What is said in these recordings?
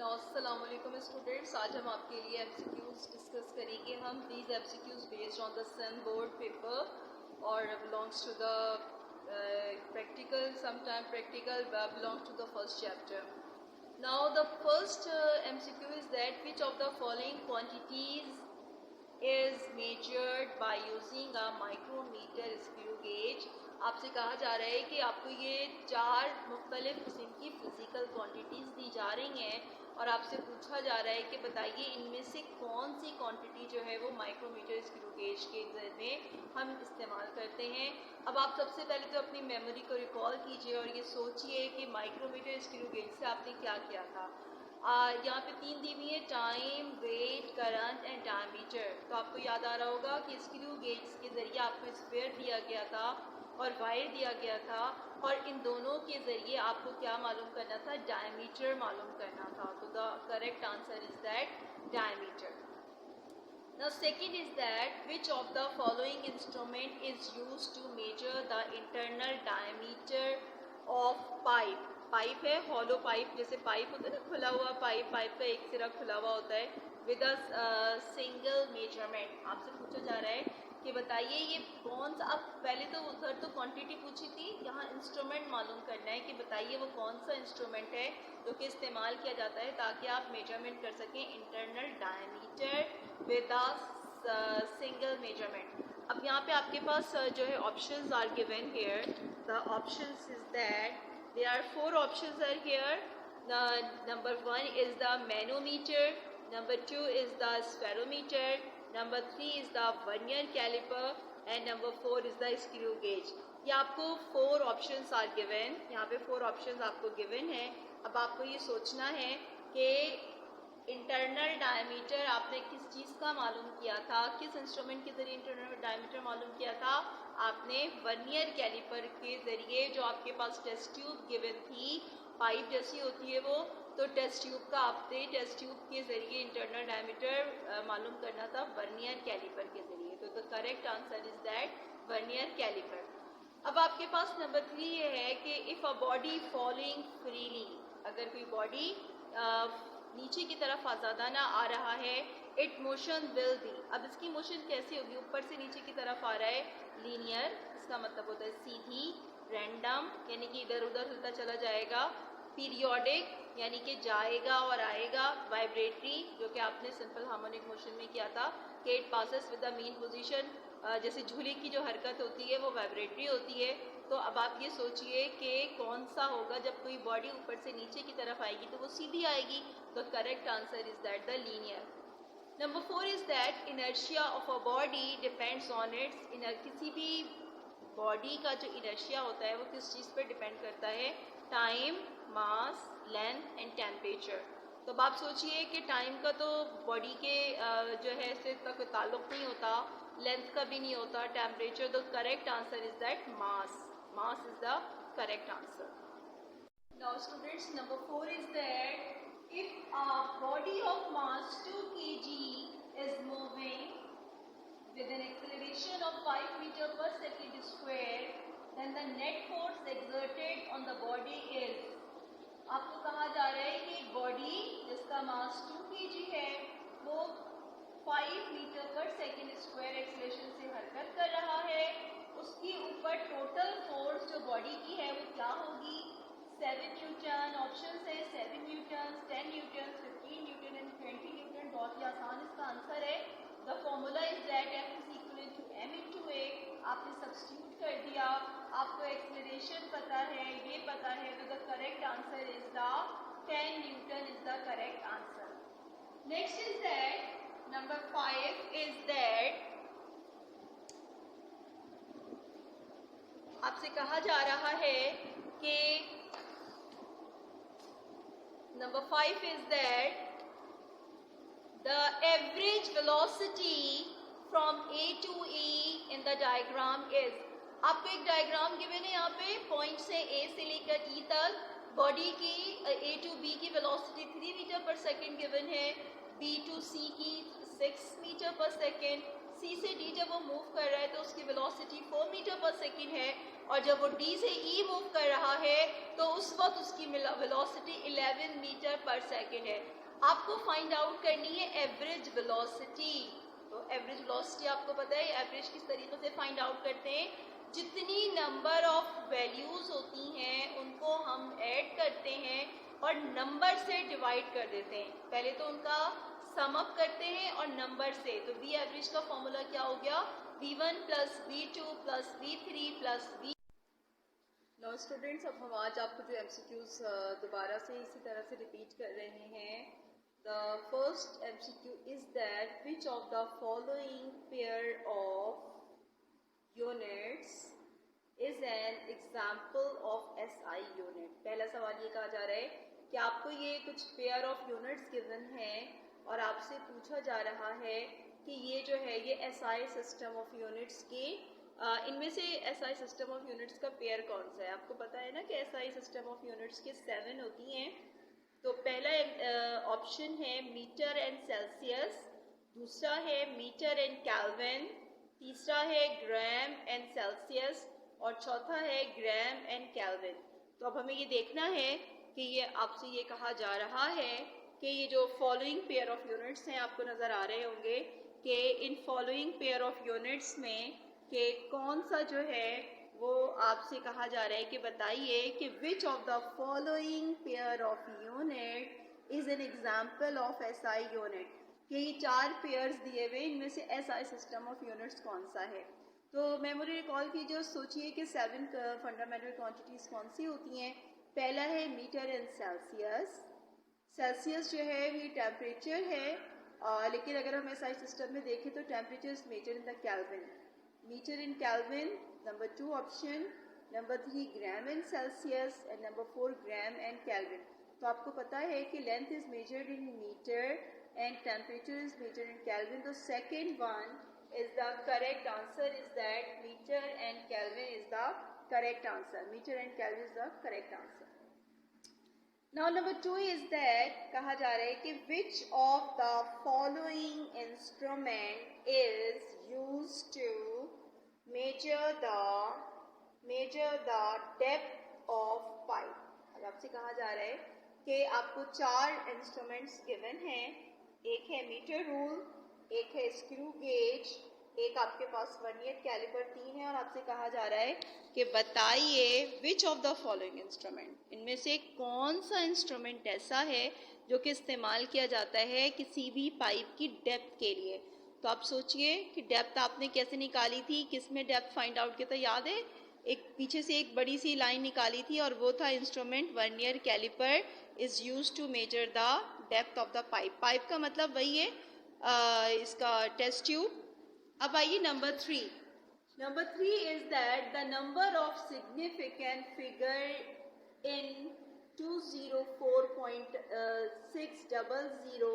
अस्सलाम वालेकुम स्टूडेंट्स, आज हम आपके लिए एमसीक्यूज डिस्कस करेंगे। हम these MCQs based on the sun board paper और belongs to the practical, sometime practical belongs to the first chapter. Now the first MCQ is that which of the following quantities is measured by using a micrometer screw gauge. आपसे कहा जा रहा है कि आपको ये चार मुख्तलिफ किस्म की फ़िज़िकल क्वांटिटीज़ दी जा रही हैं और आपसे पूछा जा रहा है कि बताइए इनमें से कौन सी क्वांटिटी जो है वो माइक्रोमीटर स्क्रू गेज के में हम इस्तेमाल करते हैं। अब आप सबसे पहले तो अपनी मेमोरी को रिकॉल कीजिए और ये सोचिए कि माइक्रोमीटर स्क्रू गेज से आपने क्या किया था। यहाँ पे तीन दी हुई है, time, weight, current and diameter. तो आपको याद आ रहा होगा कि स्क्रू गेज के ज़रिए आपको स्फीयर दिया गया था और वायर दिया गया था और इन दोनों के ज़रिए आपको क्या मालूम करना था, डायमीटर मालूम करना था। तो the correct answer is that diameter. Now second is that which of the following instrument is used to measure the internal diameter of pipe. Pipe है, हॉलो पाइप, जैसे पाइप होता है ना, खुला हुआ पाइप, पाइप का एक सिरा खुला हुआ होता है, विद अ सिंगल मेजरमेंट। आपसे पूछा जा रहा है कि बताइए ये कौन सा। अब पहले तो उधर तो क्वांटिटी पूछी थी, यहाँ इंस्ट्रूमेंट मालूम करना है कि बताइए वो कौन सा इंस्ट्रूमेंट है जो कि इस्तेमाल किया जाता है ताकि आप मेजरमेंट कर सकें internal diameter with a single measurement. अब यहाँ पे आपके पास जो है options are given here. The options is that there are four options are here. Number one is the manometer, number two is the spherometer, number three is the vernier caliper and number four is the screw gauge. ये आपको four options are given, यहाँ पे four options आपको given है। अब आपको ये सोचना है कि इंटरनल डायमीटर आपने किस चीज़ का मालूम किया था, किस इंस्ट्रूमेंट के ज़रिए इंटरनल डायमीटर मालूम किया था। आपने वर्नियर कैलिपर के ज़रिए, जो आपके पास टेस्ट ट्यूब गिवन थी, पाइप जैसी होती है वो, तो टेस्ट ट्यूब का आपने टेस्ट ट्यूब के ज़रिए इंटरनल डायमीटर मालूम करना था वर्नियर कैलिपर के ज़रिए। तो the correct answer is that vernier caliper. अब आपके पास नंबर थ्री ये है कि if a body falling freely, अगर कोई बॉडी नीचे की तरफ आज़ादाना आ रहा है, इट मोशन विल बी। अब इसकी मोशन कैसे होगी, ऊपर से नीचे की तरफ आ रहा है, लीनियर, इसका मतलब होता है सीधी, रैंडम यानी कि इधर उधर हिलता चला जाएगा, पीरियोडिक यानी कि जाएगा और आएगा, वाइब्रेटरी जो कि आपने सिंपल हार्मोनिक मोशन में किया था कि it passes with the mean position, जैसे झूले की जो हरकत होती है वो वाइब्रेटरी होती है। तो अब आप ये सोचिए कि कौन सा होगा, जब कोई बॉडी ऊपर से नीचे की तरफ आएगी तो वो सीधी आएगी। तो correct answer is that the linear. Number four is that inertia of a body depends on it's inner. किसी भी बॉडी का जो इनर्शिया होता है वो किस चीज़ पर डिपेंड करता है, time, mass, length and temperature. तो अब आप सोचिए कि टाइम का तो बॉडी के जो है इससे तक ताल्लुक नहीं होता, लेंथ का भी नहीं होता, टेम्परेचर। तो correct answer is that mass. Mass is the correct answer. Now students, number 4 is that if a body of mass 2 kg is moving with an acceleration of 5 meter per second square, then the net force exerted on the body is। आपको कहा जा रहा है कि body जिसका मास 2 kg है वो 5 metre पर सेकेंड स्क्वायर एक्सेलरेशन से हरकत कर रहा है, उसके ऊपर टोटल फोर्स जो बॉडी की है वो क्या होगी, 7 न्यूटन। ऑप्शन है 7 newton, 10 newton, 15 newton and 20 newton. बहुत ही आसान इसका आंसर है। The formula is that F is equal to m into a. आपने सब्स्टिट्यूट कर दिया, आपको एक्सेलरेशन पता है, ये पता है, तो the correct answer is the 10 newton is the correct answer. Next is that number 5 is that आपसे कहा जा रहा है कि number 5 is that the average velocity from A to E in the diagram is. आपको एक डायग्राम गिवन है यहाँ पे, पॉइंट से ए से लेकर ई तक बॉडी की ए टू बी की वेलोसिटी 3 मीटर पर सेकेंड गिवन है, बी टू सी की 6 मीटर पर सेकेंड, सी से डी जब वो मूव कर रहा है तो उसकी वेलोसिटी 4 मीटर पर सेकेंड है। और जब वो D से E मूव कर रहा है तो उस वक्त उसकी वेलोसिटी 11 मीटर पर सेकेंड है। आपको फाइंड आउट करनी है एवरेज वेलोसिटी। तो एवरेज वेलोसिटी आपको पता है एवरेज किस तरीके से फाइंड आउट करते हैं, जितनी नंबर ऑफ वैल्यूज होती हैं उनको हम ऐड करते हैं और नंबर से डिवाइड कर देते हैं। पहले तो उनका सम अप करते हैं और नंबर से। तो V एवरेज का फॉर्मूला क्या हो गया, V1 plus V2 plus V3 plus V। No students, अब हम आज आपको जो MCQs दोबारा से इसी तरह से रिपीट कर रहे हैं। The first MCQ is that which of the following pair of units is an example of SI unit. पहला सवाल ये कहा जा रहा है कि आपको ये कुछ पेयर ऑफ यूनिट्स गिवन हैं और आपसे पूछा जा रहा है कि ये जो है ये SI सिस्टम ऑफ यूनिट्स के इनमें से SI सिस्टम ऑफ यूनिट्स का पेयर कौन सा है। आपको पता है ना कि SI सिस्टम ऑफ यूनिट्स के 7 होती हैं। तो पहला ऑप्शन है मीटर एंड सेल्सियस, दूसरा है मीटर एंड केल्विन, तीसरा है ग्राम एंड सेल्सियस और चौथा है ग्राम एंड केल्विन। तो अब हमें ये देखना है कि ये आपसे ये कहा जा रहा है कि ये जो फॉलोइंग पेयर ऑफ यूनिट्स हैं, आपको नज़र आ रहे होंगे कि in following pair of units में कि कौन सा जो है वो आपसे कहा जा रहा है कि बताइए कि विच of the following pair of unit is an example of SI unit. कि ये 4 पेयर्स दिए हुए, इनमें से SI सिस्टम ऑफ यूनिट्स कौन सा है। तो मेमोरी रिकॉल कीजिए, सोचिए कि 7 फंडामेंटल क्वांटिटीज़ कौन सी होती हैं। पहला है मीटर एंड सेल्सियस। सेल्सियस जो है ये टेम्परेचर है, लेकिन अगर हम SI सिस्टम में देखें तो temperature is measured in the kelvin. Metre in kelvin, number 2 option, number 3 gram and Celsius and number 4 gram and kelvin. तो आपको पता है कि length is measured in metre and temperature is measured in kelvin. तो second one is the correct answer is that meter and Kelvin is the correct answer. Meter and Kelvin is the correct answer. Now number 2 is that कहा जा रहा है कि which of the following instrument is used to measure the depth of pipe। अब आपसे कहा जा रहा है कि आपको 4 इंस्ट्रूमेंट्स गिवन हैं। एक है मीटर रूल, एक है स्क्रू गेज, एक आपके पास वर्नियर कैलिपर, 3 है और आपसे कहा जा रहा है कि बताइए विच ऑफ द फॉलोइंग इंस्ट्रूमेंट, इनमें से कौन सा इंस्ट्रूमेंट ऐसा है जो कि इस्तेमाल किया जाता है किसी भी पाइप की डेप्थ के लिए। तो आप सोचिए कि डेप्थ आपने कैसे निकाली थी, किस में डेप्थ फाइंड आउट किया था, याद है? एक पीछे से एक बड़ी सी लाइन निकाली थी और वो था instrument vernier caliper is used to measure the depth of the pipe. Pipe का मतलब वही है इसका टेस्ट ट्यूब। अब आइए number 3। Number 3 is that the number of significant figure in 204.600।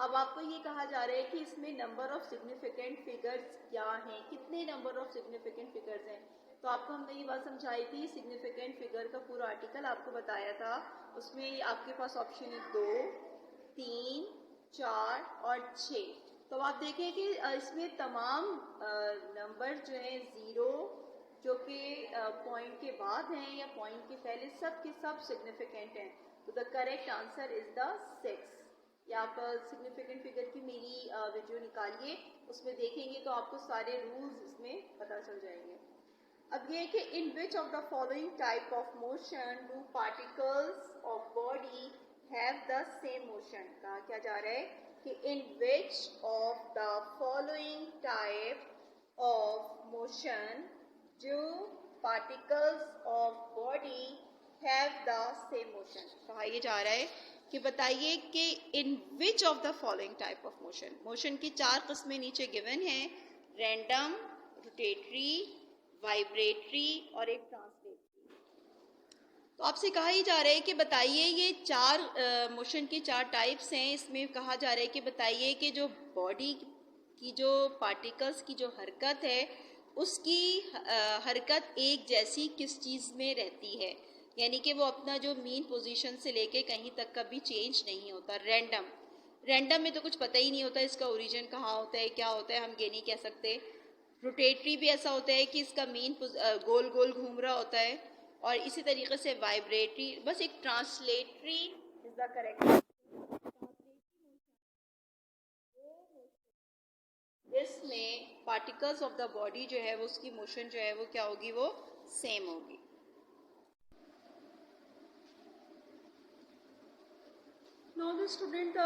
अब आपको ये कहा जा रहा है कि इसमें नंबर ऑफ सिग्निफिकेंट फिगर्स क्या हैं, कितने नंबर ऑफ सिग्निफिकेंट फिगर्स हैं। तो आपको हमने ये बात समझाई थी, सिग्निफिकेंट फिगर का पूरा आर्टिकल आपको बताया था। उसमें आपके पास ऑप्शन है 2, 3, 4 और 6। तो आप देखें कि इसमें तमाम नंबर जो हैं 0 जो कि पॉइंट के बाद हैं या पॉइंट के पहले, सब के सब सिग्निफिकेंट हैं। तो the correct answer is the 6। या आप सिग्निफिकेंट फिगर की मेरी वीडियो निकालिए, उसमें देखेंगे तो आपको सारे रूल्स इसमें पता चल जाएंगे। अब ये कि in which of the following type of motion do particles of body have the same motion. कहा क्या जा रहा है कि in which of the following type of motion do particles of body have the same motion. कहा ये जा रहा है कि बताइए कि in which of the following type of motion. Motion की 4 किस्में नीचे गिवन हैं, रैंडम, रोटेटरी, वाइब्रेटरी और एक ट्रांसलेटरी। तो आपसे कहा ही जा रहा है कि बताइए ये 4 मोशन की 4 टाइप्स हैं। इसमें कहा जा रहा है कि बताइए कि जो बॉडी की जो पार्टिकल्स की जो हरकत है उसकी हरकत एक जैसी किस चीज़ में रहती है, यानी कि वो अपना जो मीन पोजीशन से लेके कहीं तक कभी चेंज नहीं होता। रैंडम में तो कुछ पता ही नहीं होता इसका ओरिजिन कहाँ होता है, क्या होता है, हम ये नहीं कह सकते। रोटेटरी भी ऐसा होता है कि इसका मीन गोल गोल घूम रहा होता है, और इसी तरीके से वाइब्रेटरी, बस एक ट्रांसलेटरी इज द करेक्ट। इसमें पार्टिकल्स ऑफ द बॉडी जो है वो उसकी मोशन जो है वो क्या होगी, वो सेम होगी। Now the student,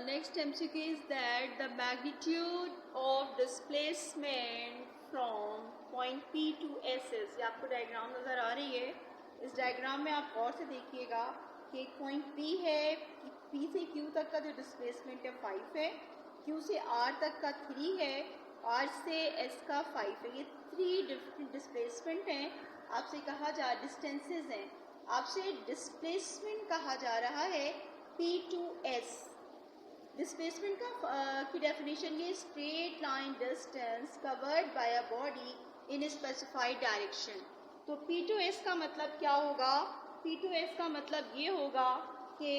next MCQ is that the magnitude of displacement from point P to S is, ये आपको डायग्राम नज़र आ रही है। इस डायग्राम में आप गौर से देखिएगा कि एक पॉइंट P है, P से Q तक का जो डिस्प्लेसमेंट है 5 है, Q से R तक का 3 है, R से S का 5 है। ये 3 डिफरेंट डिस्प्लेसमेंट हैं। आपसे कहा जा डिस्टेंसेस हैं, आपसे डिस्प्लेसमेंट कहा जा रहा है P to S। डिस्प्लेसमेंट की डेफिनेशन ये straight line distance covered by a body in specified direction. तो P to S का मतलब क्या होगा? P to S का मतलब ये होगा कि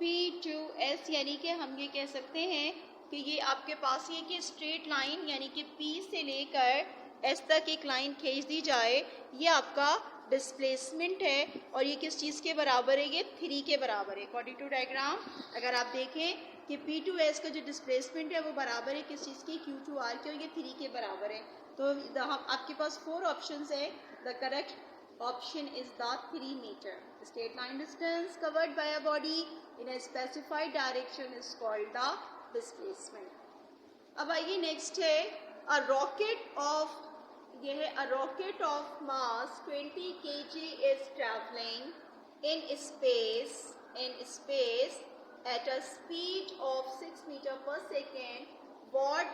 P to S यानी कि हम ये कह सकते हैं कि ये आपके पास ये कि स्ट्रेट लाइन यानी कि P से लेकर S तक एक लाइन खींच दी जाए, ये आपका डिस्प्लेसमेंट है। और ये किस चीज़ के बराबर है? ये 3 के बराबर है। अकॉर्डिंग टू डायग्राम अगर आप देखें कि P to S का जो डिस्प्लेसमेंट है वो बराबर है किस चीज़ की? Q to R के, और ये 3 के बराबर है। तो आपके पास 4 ऑप्शंस है। The correct option is the 3 metre. Straight line distance covered by a body in a specified direction is called the displacement. अब आइए नेक्स्ट है अ रॉकेट ऑफ, ये है a rocket of mass 20 kg is traveling in space at a speed of 6 meter per second. What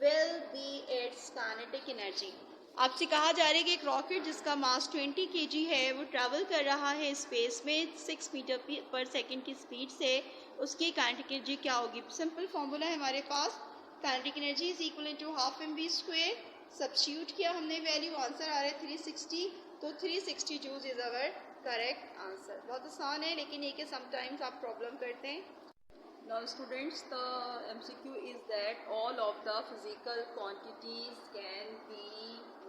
will be its kinetic energy? आपसे कहा जा रहा है कि एक रॉकेट जिसका मास 20 kg है वो ट्रैवल कर रहा है स्पेस में 6 मीटर पर सेकेंड की स्पीड से, उसकी काइनेटिक एनर्जी क्या होगी? सिंपल फॉर्मूला है हमारे पास, kinetic energy is equal to half mv²। Substitute किया हमने वैल्यू, आंसर आ रहा है 360, तो 360 joules is our correct answer. बहुत आसान है, लेकिन ये कि समटाइम्स आप प्रॉब्लम करते हैं। Now students, the MCQ is that all of the physical quantities can be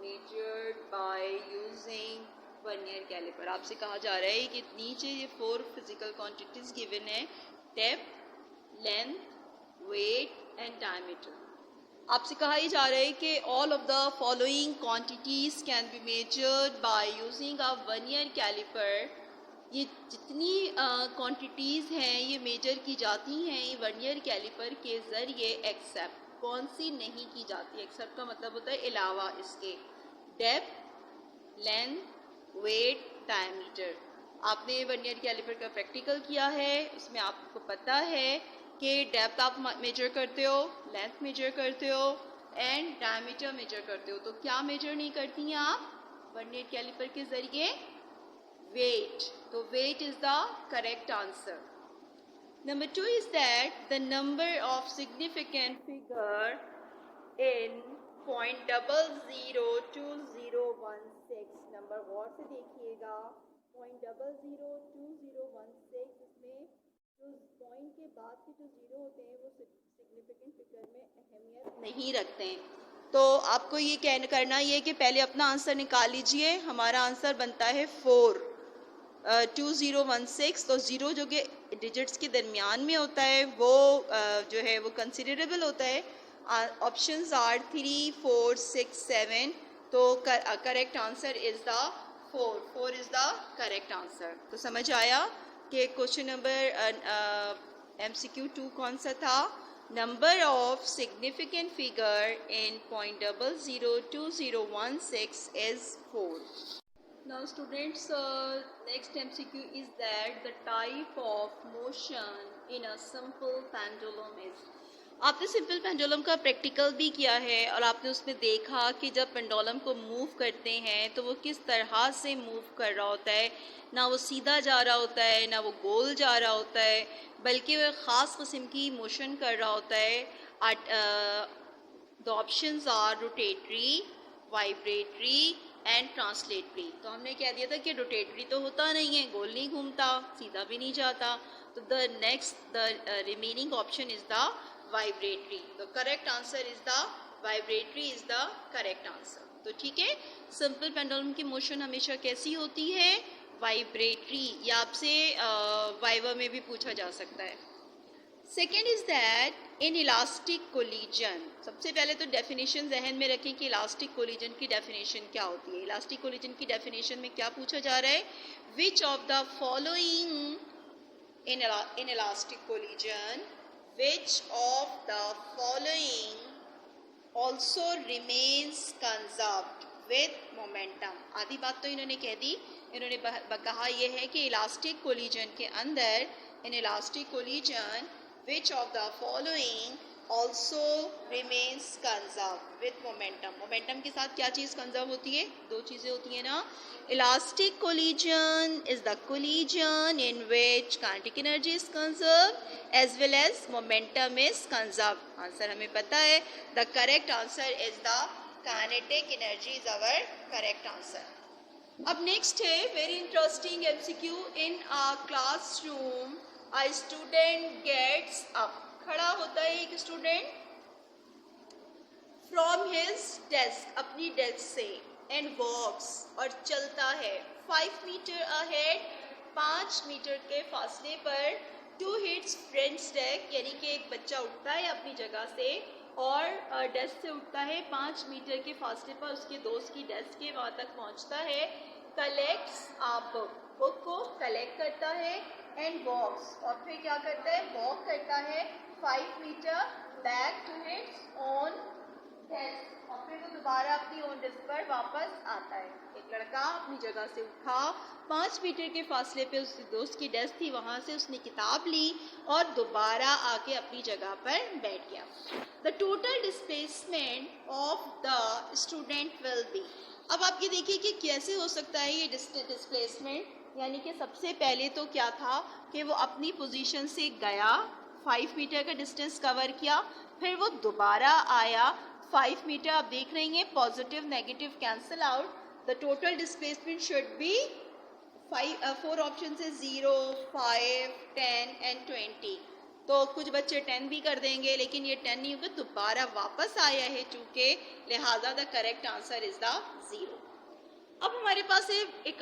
measured by using vernier caliper. आपसे कहा जा रहा है कि नीचे ये 4 फिजिकल क्वांटिटीज गिवन है, depth, length, weight and diameter. आपसे कहा ही जा रहा है कि all of the following quantities can be measured by using a vernier caliper. ये जितनी क्वांटिटीज़ हैं ये मेजर की जाती हैं ये वर्नियर कैलिपर के ज़रिए, एक्सेप्ट कौन सी नहीं की जाती? एक्सेप्ट का मतलब होता है अलावा इसके, डेप्थ, लेंथ, वेट, डायमीटर। आपने वर्नियर कैलिपर का प्रैक्टिकल किया है, उसमें आपको पता है कि डेप्थ आप मेजर करते हो, लेंथ मेजर करते हो एंड डायमीटर मेजर करते हो। तो क्या मेजर नहीं करती हैं आप वर्नियर कैलिपर के ज़रिए? वेट। तो weight is the correct answer. Number 2 is that the number of significant figure in 0.002016। Number गौर से देखिएगा, 0.002016, इसमें जो पॉइंट के बाद के जो जीरो होते हैं वो सिग्निफिकेंट फिगर में अहमियत नहीं रखते हैं। तो आपको ये करना ये कि पहले अपना आंसर निकाल लीजिए। हमारा आंसर बनता है 4, 2016। तो ज़ीरो जो कि डिजिट्स के दरमियान में होता है वो जो है वो कंसिडरेबल होता है। Options are 3, 4, 6, 7। तो correct answer is the 4 is the correct answer. तो समझ आया कि क्वेश्चन नंबर MCQ 2 कौन सा था? Number of significant figure in 0.002016 is 4। Now students, next MCQ is that the type of motion in a simple pendulum is। आपने simple pendulum का practical भी किया है और आपने उसमें देखा कि जब पेंडुलम को मूव करते हैं तो वो किस तरह से मूव कर रहा होता है। ना वो सीधा जा रहा होता है, ना वो गोल जा रहा होता है, बल्कि वो ख़ास किस्म की मोशन कर रहा होता है। The options are rotatory, vibratory and translatory. तो हमने कह दिया था कि रोटेटरी तो होता नहीं है, गोल नहीं घूमता, सीधा भी नहीं जाता। तो the remaining option is the vibratory. The correct answer is the vibratory is the correct answer. तो ठीक है, सिंपल पेंडुलम की मोशन हमेशा कैसी होती है, वाइब्रेटरी। या आपसे वाइवा में भी पूछा जा सकता है। Second is that in elastic collision, सबसे पहले तो डेफिनेशन जहन में रखें कि इलास्टिक कोलिजन की डेफिनेशन क्या होती है। इलास्टिक कोलिजन की डेफिनेशन में क्या पूछा जा रहा है, विच of the following in elastic collision, which of the following also remains conserved with momentum। आधी बात तो इन्होंने कह दी, इन्होंने कहा यह है कि इलास्टिक कोलिजन के अंदर, in elastic collision which of the following also remains conserved with momentum। Momentum के साथ क्या चीज़ कंजर्व होती है, दो चीज़ें होती है ना। Elastic collision is the collision in which kinetic energy is conserve as well as momentum is conserve. Answer हमें पता है, the correct answer is the kinetic energy is our correct answer. अब नेक्स्ट है very interesting MCQ. In a classroom a student gets up, खड़ा होता है एक student from his desk, अपनी डेस्क से, एंड वॉक्स, और चलता है 5 मीटर अहेड, 5 मीटर के फासले पर, टू हिट्स फ्रेंड्स डेस्क, यानी कि एक बच्चा उठता है अपनी जगह से और डेस्क से उठता है 5 मीटर के फासले पर उसके दोस्त की डेस्क के वहाँ तक पहुँचता है, कलेक्ट्स अ बुक, बुक को कलेक्ट करता है, एंड वॉक्स, और फिर क्या करता है, वॉक करता है 5 metre back to hits own desk, और फिर वो दोबारा अपनी ओन डेस्क पर वापस आता है। एक लड़का अपनी जगह से उठा, 5 मीटर के फासले पे उसके दोस्त की डेस्क थी, वहाँ से उसने किताब ली और दोबारा आके अपनी जगह पर बैठ गया। The total displacement of the student will be. अब आप ये देखिए कि कैसे हो सकता है ये डिस्प्लेसमेंट, यानी कि सबसे पहले तो क्या था कि वो अपनी पोजीशन से गया, 5 मीटर का डिस्टेंस कवर किया, फिर वो दोबारा आया 5 मीटर। आप देख रही हैं positive negative cancel out, the total displacement should be 4 option है 0, 5, 10 एंड 20। तो कुछ बच्चे 10 भी कर देंगे, लेकिन ये 10 नहीं होगा, दोबारा वापस आया है चूँकि, लिहाजा the correct answer is the 0। अब हमारे पास एक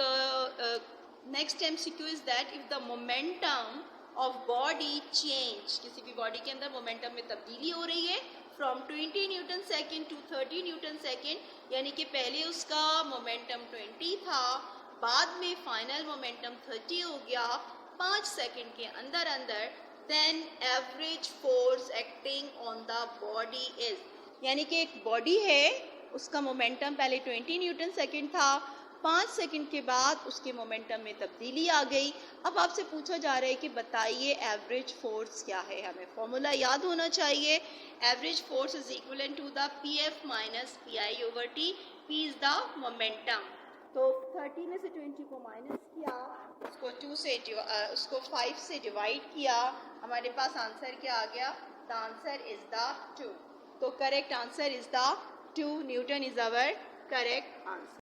next MCQ is that if the momentum of body change, किसी भी बॉडी के अंदर मोमेंटम में तब्दीली हो रही है from 20 newton second to 30 newton second, यानी कि पहले उसका मोमेंटम 20 था, बाद में फाइनल मोमेंटम 30 हो गया 5 सेकेंड के अंदर अंदर, then average force acting on the body is, यानी कि एक बॉडी है, उसका मोमेंटम पहले 20 न्यूटन सेकेंड था, 5 सेकंड के बाद उसके मोमेंटम में तब्दीली आ गई। अब आपसे पूछा जा रहा है कि बताइए एवरेज फोर्स क्या है। हमें फॉर्मूला याद होना चाहिए, average force is equal to the PF minus PI over T, P is the momentum. तो 30 में से 20 को माइनस किया, उसको 5 से डिवाइड किया, हमारे पास आंसर क्या आ गया, द आंसर इज द 2। तो correct answer is the 2, Newton is our correct answer.